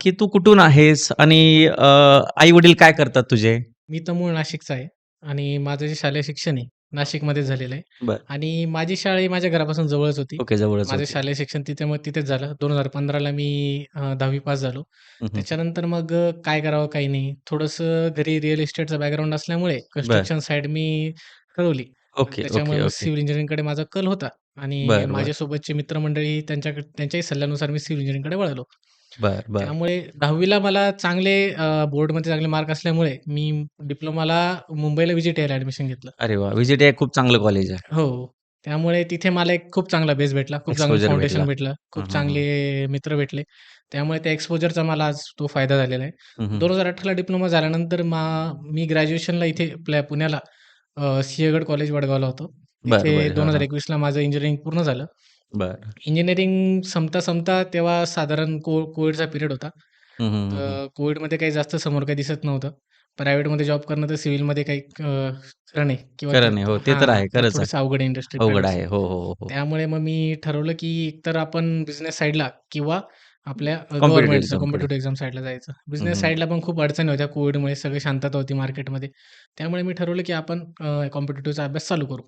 की तू कुठून आहेस आणि आई-वडील काय करतात तुझे? मी तर मूळ नाशिकचा आहे आणि माझं जे शालेय शिक्षण आहे, नाशिकमध्येच झालेलं आहे बरं. आणि माझी शाळा ही माझ्या घरापासून जवळच होती. ओके, जवळच माझं होती. शालेय शिक्षण तिथेच झालं. 2015 ला मी 10वी पास झालो. हं, हं. त्याच्यानंतर मग काय करावं, काही नाही. थोडंसं घरी रिअल इस्टेटचा बॅकग्राऊंड असल्यामुळे बरं. कन्स्ट्रक्शन साइड मी ठरवली आणि ओके, त्याच्यामुळे ओके, मग ओके. सिव्हिल इंजिनिअरिंगकडे माझा कल होता आणि बरं, बरं. माझ्यासोबतचे मित्रमंडळी त्यांच्याही सल्ल्यानुसार मी सिव्हिल इंजिनिअरिंगकडे वळालो. बरं, बरं. त्यामुळे 10वी ला मला चांगले बोर्डमध्ये चांगले मार्क असल्यामुळे मी डिप्लोमाला मुंबईला व्हिजिट ॲडमिशन घेतलं. अरे वाह! व्ही-जी-टी खूप चांगलं कॉलेज आहे. हो. त्यामुळे तिथे मला एक खूप चांगला बेस भेटला. खूप चांगलं एक्सपोजर फाउंडेशन भेटला. भेटलं. हं, खूप हं, हं. चांगले मित्र भेटले. त्यामुळे त्या एक्सपोजरचा मला आज तो फायदा झालेला आहे. हं, हं. 2018 ला डिप्लोमा झाल्यानंतर मी ग्रॅज्युएशनला इथे आपल्या पुण्याला सिंहगड कॉलेज वडगावला होतो. बरं, तिथे बरं. हां, हां. 2021 ला माझं इंजिनिअरिंग पूर्ण झालं. बरं. इंजिनिअरिंग संपता-संपता तेव्हा साधारण कोविडचा पिरियड होता. हं, हं, हं, हं. तर कोविडमध्ये काही जास्त समोर काही दिसत नव्हतं. प्रायव्हेटमध्ये जॉब करणं तर सिव्हिलमध्ये काही खरं नाही किंवा खरं नाही. हो, ते तर आहे. त्या खरंच आहे. थोडंसं अवघड आहे इंडस्ट्री अवघड प्रायव्हेटची. आहे. हो, हो, हो, हो. त्यामुळे मग मी ठरवलं, की एकतर आपण बिझनेस साइडला किंवा आपल्या कॉम्पिटिटिव्ह गव्हर्नमेंटचं एक्झामकडे. कॉम्पिटिटिव्ह एक्झाम साइडला जायचं. हं, बिझनेस हं. साइडला पण खूप अडचणी होत्या कोविडमुळे. सगळी शांतता होती मार्केटमध्ये. त्यामुळे मी ठरवलं, की आपण कॉम्पिटिटिव्हचा अभ्यास चालू करू.